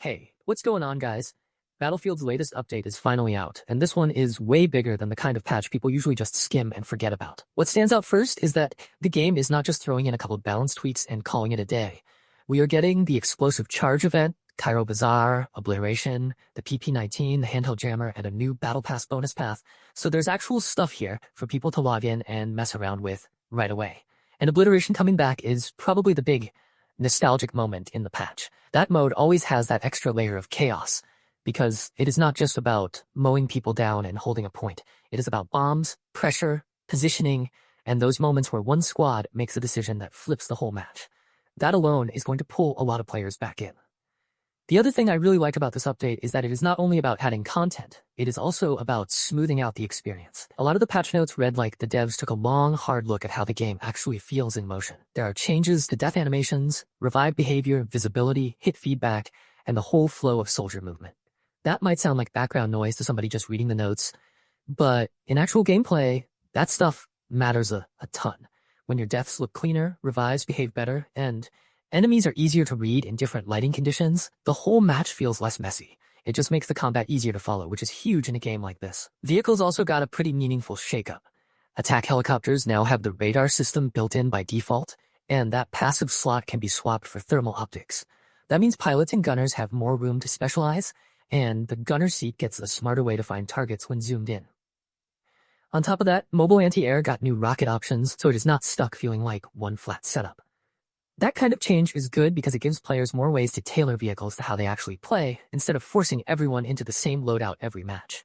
Hey, what's going on, guys? Battlefield's latest update is finally out, and this one is way bigger than the kind of patch people usually just skim and forget about. What stands out first is that the game is not just throwing in a couple of balance tweaks and calling it a day. We are getting the explosive charge event, Cairo Bazaar, Obliteration, the PP-19, the Handheld Jammer, and a new Battle Pass bonus path, so there's actual stuff here for people to log in and mess around with right away. And Obliteration coming back is probably the big nostalgic moment in the patch. That mode always has that extra layer of chaos, because it is not just about mowing people down and holding a point. It is about bombs, pressure, positioning, and those moments where one squad makes a decision that flips the whole match. That alone is going to pull a lot of players back in. The other thing I really like about this update is that it is not only about adding content, it is also about smoothing out the experience. A lot of the patch notes read like the devs took a long, hard look at how the game actually feels in motion. There are changes to death animations, revive behavior, visibility, hit feedback, and the whole flow of soldier movement. That might sound like background noise to somebody just reading the notes, but in actual gameplay, that stuff matters a ton. When your deaths look cleaner, revives behave better, and enemies are easier to read in different lighting conditions, the whole match feels less messy. It just makes the combat easier to follow, which is huge in a game like this. Vehicles also got a pretty meaningful shakeup. Attack helicopters now have the radar system built in by default, and that passive slot can be swapped for thermal optics. That means pilots and gunners have more room to specialize, and the gunner seat gets a smarter way to find targets when zoomed in. On top of that, mobile anti-air got new rocket options, so it is not stuck feeling like one flat setup. That kind of change is good because it gives players more ways to tailor vehicles to how they actually play, instead of forcing everyone into the same loadout every match.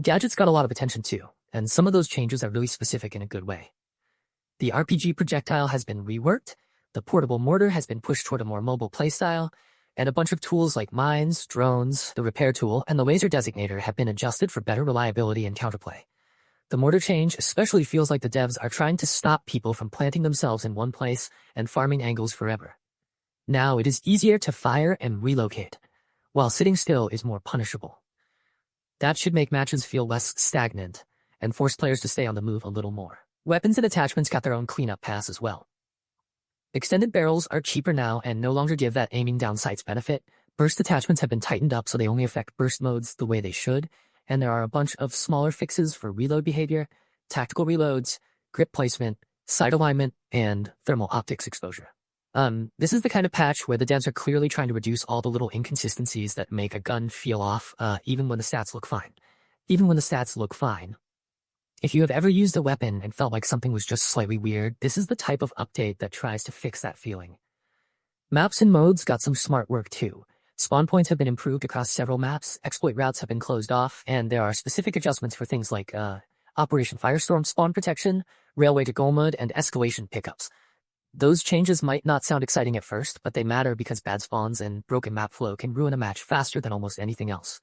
Gadgets got a lot of attention too, and some of those changes are really specific in a good way. The RPG projectile has been reworked, the portable mortar has been pushed toward a more mobile playstyle, and a bunch of tools like mines, drones, the repair tool, and the laser designator have been adjusted for better reliability and counterplay. The mortar change especially feels like the devs are trying to stop people from planting themselves in one place and farming angles forever. Now it is easier to fire and relocate, while sitting still is more punishable. That should make matches feel less stagnant and force players to stay on the move a little more. Weapons and attachments got their own cleanup pass as well. Extended barrels are cheaper now and no longer give that aiming down sights benefit. Burst attachments have been tightened up so they only affect burst modes the way they should, and there are a bunch of smaller fixes for reload behavior, tactical reloads, grip placement, sight alignment, and thermal optics exposure. This is the kind of patch where the devs are clearly trying to reduce all the little inconsistencies that make a gun feel off, even when the stats look fine. If you have ever used a weapon and felt like something was just slightly weird, this is the type of update that tries to fix that feeling. Maps and modes got some smart work too. Spawn points have been improved across several maps, exploit routes have been closed off, and there are specific adjustments for things like Operation Firestorm spawn protection, railway to goal mode, and escalation pickups. Those changes might not sound exciting at first, but they matter because bad spawns and broken map flow can ruin a match faster than almost anything else.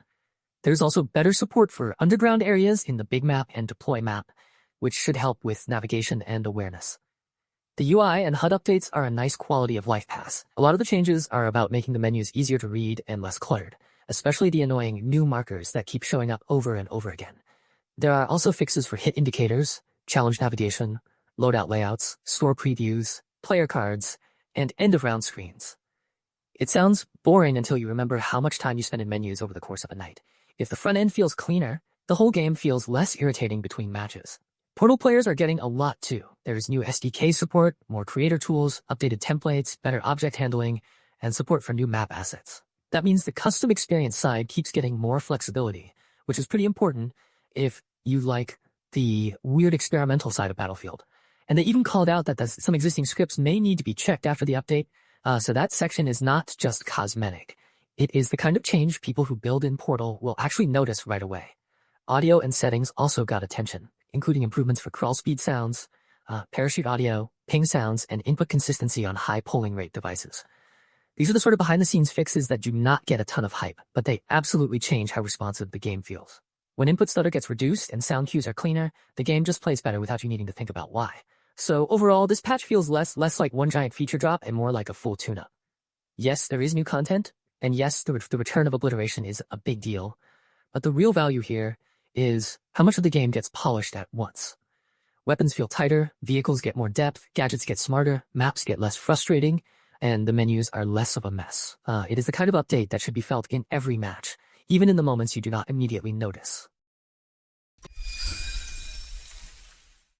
There's also better support for underground areas in the big map and deploy map, which should help with navigation and awareness. The UI and HUD updates are a nice quality of life pass. A lot of the changes are about making the menus easier to read and less cluttered, especially the annoying new markers that keep showing up over and over again. There are also fixes for hit indicators, challenge navigation, loadout layouts, store previews, player cards, and end-of-round screens. It sounds boring until you remember how much time you spend in menus over the course of a night. If the front end feels cleaner, the whole game feels less irritating between matches. Portal players are getting a lot too. There's new SDK support, more creator tools, updated templates, better object handling, and support for new map assets. That means the custom experience side keeps getting more flexibility, which is pretty important if you like the weird experimental side of Battlefield. And they even called out that some existing scripts may need to be checked after the update, so that section is not just cosmetic. It is the kind of change people who build in Portal will actually notice right away. Audio and settings also got attention, including improvements for crawl speed sounds, parachute audio, ping sounds, and input consistency on high polling rate devices. These are the sort of behind-the-scenes fixes that do not get a ton of hype, but they absolutely change how responsive the game feels. When input stutter gets reduced and sound cues are cleaner, the game just plays better without you needing to think about why. So overall, this patch feels less like one giant feature drop and more like a full tune-up. Yes, there is new content, and yes, the return of Obliteration is a big deal, but the real value here is how much of the game gets polished at once. Weapons feel tighter, vehicles get more depth, gadgets get smarter, maps get less frustrating, and the menus are less of a mess. It is the kind of update that should be felt in every match, even in the moments you do not immediately notice.